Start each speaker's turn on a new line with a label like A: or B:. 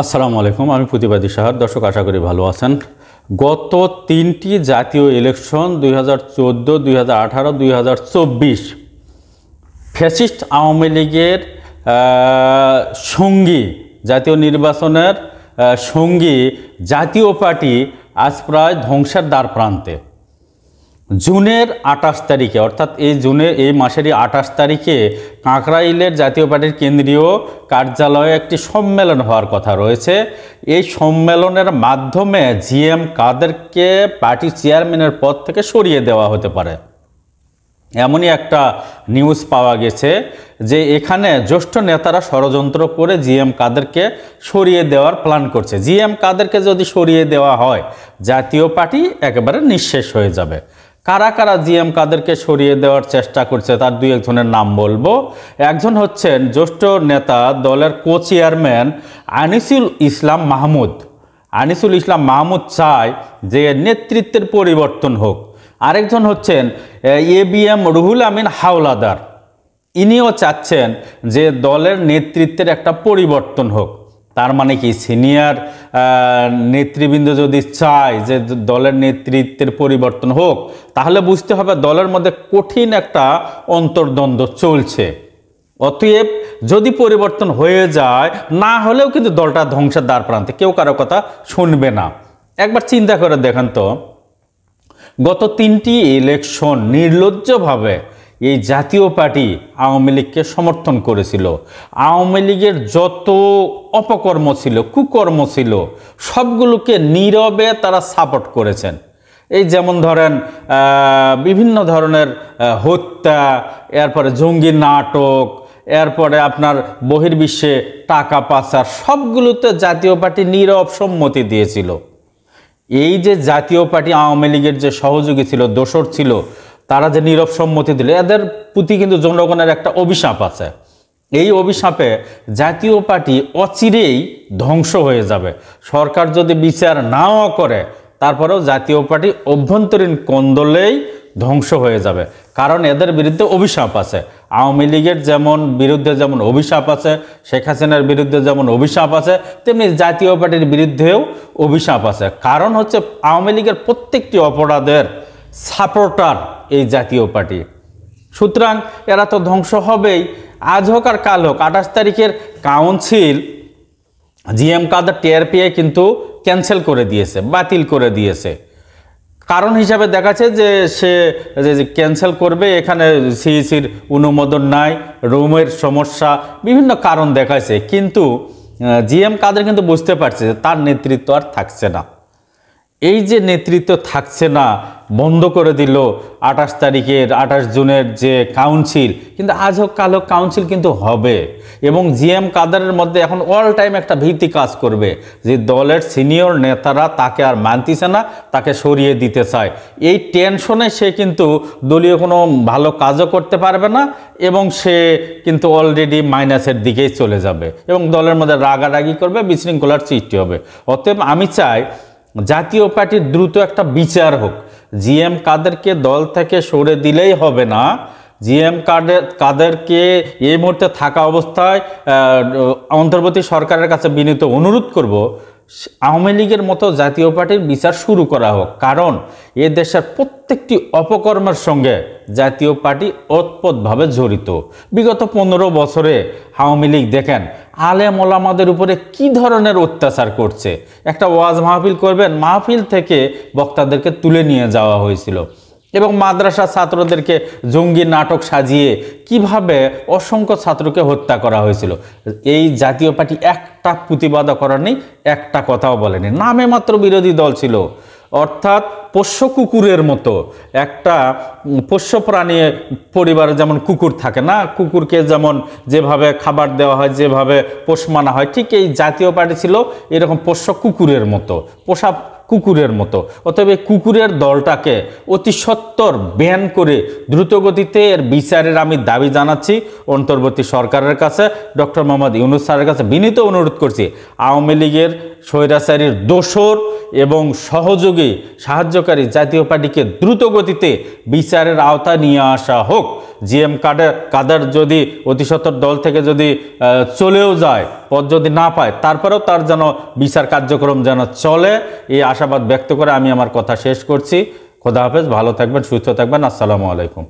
A: আসসালামু আলাইকুম। আমি প্রতিবাদী সাহার। দর্শক, আশা করি ভালো আছেন। গত তিনটি জাতীয় ইলেকশন 2014, 2018, 2024 ফ্যাসিস্ট আওয়ামী লীগের সঙ্গী জাতীয় নির্বাচনের সঙ্গী জাতীয় পার্টি আজ প্রায় ধ্বংসের দ্বার প্রান্তে। জুনের 28 তারিখে, অর্থাৎ এই মাসেরই 28 তারিখে কাকরাইলের জাতীয় পার্টির কেন্দ্রীয় কার্যালয়ে একটি সম্মেলন হওয়ার কথা রয়েছে। এই সম্মেলনের মাধ্যমে জিএম কাদেরকে পার্টির চেয়ারম্যানের পদ থেকে সরিয়ে দেওয়া হতে পারে, এমনই একটা নিউজ পাওয়া গেছে যে এখানে জ্যেষ্ঠ নেতারা ষড়যন্ত্র করে জিএম কাদেরকে সরিয়ে দেওয়ার প্ল্যান করছে। জিএম কাদেরকে যদি সরিয়ে দেওয়া হয়, জাতীয় পার্টি একেবারে নিঃশেষ হয়ে যাবে। কারা কারা জিএম কাদেরকে সরিয়ে দেওয়ার চেষ্টা করছে তার দুই একজনের নাম বলবো। একজন হচ্ছেন জ্যেষ্ঠ নেতা, দলের কো চেয়ারম্যান আনিসুল ইসলাম মাহমুদ। আনিসুল ইসলাম মাহমুদ চায় যে নেতৃত্বের পরিবর্তন হোক। আরেকজন হচ্ছেন এবিএম রুহুল আমিন হাওলাদার। ইনিও চাচ্ছেন যে দলের নেতৃত্বের একটা পরিবর্তন হোক। তার মানে কি, সিনিয়র নেতৃবৃন্দ যদি চায় যে দলের নেতৃত্বের পরিবর্তন হোক, তাহলে বুঝতে হবে দলের মধ্যে কঠিন একটা অন্তর্দ্বন্দ্ব চলছে। অতএব যদি পরিবর্তন হয়ে যায়, না হলেও কিন্তু দলটা ধ্বংসের দ্বার প্রান্তে, কেউ কারো কথা শুনবে না। একবার চিন্তা করে দেখেন তো, গত তিনটি ইলেকশন নির্লজ্জভাবে এই জাতীয় পার্টি আওয়ামী লীগকে সমর্থন করেছিল। আওয়ামী লীগের যত অপকর্ম ছিল, কুকর্ম ছিল, সবগুলোকে নীরবে তারা সাপোর্ট করেছেন। এই যেমন ধরেন বিভিন্ন ধরনের হত্যা, এরপরে জঙ্গি নাটক, এরপরে আপনার বহির্বিশ্বে টাকা পাচার, সবগুলোতে জাতীয় পার্টি নীরব সম্মতি দিয়েছিল। এই যে জাতীয় পার্টি আওয়ামী লীগের যে সহযোগী ছিল, দোসর ছিল, তারা যে নীরব সম্মতি দিল, এদের প্রতি কিন্তু জনগণের একটা অভিশাপ আছে। এই অভিশাপে জাতীয় পার্টি অচিরেই ধ্বংস হয়ে যাবে। সরকার যদি বিচার নাও করে, তারপরেও জাতীয় পার্টি অভ্যন্তরীণ কোন্দলেই ধ্বংস হয়ে যাবে। কারণ এদের বিরুদ্ধে অভিশাপ আছে। আওয়ামী লীগের বিরুদ্ধে যেমন অভিশাপ আছে, শেখ হাসিনার বিরুদ্ধে যেমন অভিশাপ আছে, তেমনি জাতীয় পার্টির বিরুদ্ধেও অভিশাপ আছে। কারণ হচ্ছে আওয়ামী লীগের প্রত্যেকটি অপরাধের সাপোর্টার এই জাতীয় পার্টি। সুতরাং এরা তো ধ্বংস হবেই। আজ হোক আর কাল হোক, 28 তারিখের কাউন্সিল জিএম কাদের টিআরপিআই কিন্তু ক্যান্সেল করে দিয়েছে, বাতিল করে দিয়েছে। কারণ হিসাবে দেখাচ্ছে যে সে ক্যান্সেল করবে, এখানে সিইসির অনুমোদন নাই, রুমের সমস্যা, বিভিন্ন কারণ দেখাচ্ছে। কিন্তু জিএম কাদের কিন্তু বুঝতে পারছে যে তার নেতৃত্ব আর থাকছে না। এই যে নেতৃত্ব থাকছে না, বন্ধ করে দিল 28 জুনের যে কাউন্সিল, কিন্তু আজ হোক কাল হোক কাউন্সিল কিন্তু হবে। এবং জিএম কাদেরের মধ্যে এখন অল টাইম একটা ভীতি কাজ করবে যে দলের সিনিয়র নেতারা তাকে আর মানতেছে না, তাকে সরিয়ে দিতে চায়। এই টেনশনে সে কিন্তু দলীয় কোনো ভালো কাজও করতে পারবে না, এবং সে কিন্তু অলরেডি মাইনাসের দিকেই চলে যাবে এবং দলের মধ্যে রাগারাগি করবে, বিশৃঙ্খলার সৃষ্টি হবে। অতএব আমি চাই জাতীয় পার্টির দ্রুত একটা বিচার হোক। জিএম কাদেরকে দল থেকে সরে দিলেই হবে না। জিএম কাদেরকে এই মুহূর্তে থাকা অবস্থায় অন্তর্বর্তী সরকারের কাছে বিনীত অনুরোধ করব, আওয়ামী লীগের মতো জাতীয় পার্টির বিচার শুরু করা হোক। কারণ এ দেশের প্রত্যেকটি অপকর্মের সঙ্গে জাতীয় পার্টি ওতপ্রোতভাবে জড়িত। বিগত 15 বছরে আওয়ামী লীগ দেখেন আলেম ওলামাদের উপরে কি ধরনের অত্যাচার করছে। একটা ওয়াজ মাহফিল করবেন, মাহফিল থেকে বক্তাদেরকে তুলে নিয়ে যাওয়া হয়েছিল, এবং মাদ্রাসা ছাত্রদেরকে জঙ্গি নাটক সাজিয়ে কিভাবে অসংখ্য ছাত্রকে হত্যা করা হয়েছিল। এই জাতীয় পার্টি একটা প্রতিবাদও করেনি, একটা কথাও বলেনি। নামে মাত্র বিরোধী দল ছিল, অর্থাৎ পোষ্য কুকুরের মতো। একটা পোষ্য প্রাণী পরিবারে যেমন কুকুর থাকে না, কুকুরকে যেমন যেভাবে খাবার দেওয়া হয়, যেভাবে পোষ মানা হয়, ঠিক এই জাতীয় পার্টি ছিল এরকম পোষ্য কুকুরের মতো, পোষা কুকুরের মতো। অতএব এই কুকুরের দলটাকে অতি সত্বর ব্যান করে দ্রুতগতিতে এর বিচারের আমি দাবি জানাচ্ছি অন্তর্বর্তী সরকারের কাছে, ডক্টর মোহাম্মদ ইউনূস স্যারের কাছে বিনীত অনুরোধ করছি। আওয়ামী লীগের স্বৈরাচারীর দোসর এবং সহযোগী সাহায্যকারী জাতীয় পার্টিকে দ্রুতগতিতে বিচারের আওতায় নিয়ে আসা হোক। জিএম কাদের যদি অতিসত্বর দল থেকে যদি চলেও যায়, পদ যদি না পায়, তারপরেও তার যেন বিচার কার্যক্রম যেন চলে, এই আশাবাদ ব্যক্ত করে আমি আমার কথা শেষ করছি। খোদা হাফেজ, ভালো থাকবেন, সুস্থ থাকবেন, আসসালামু আলাইকুম।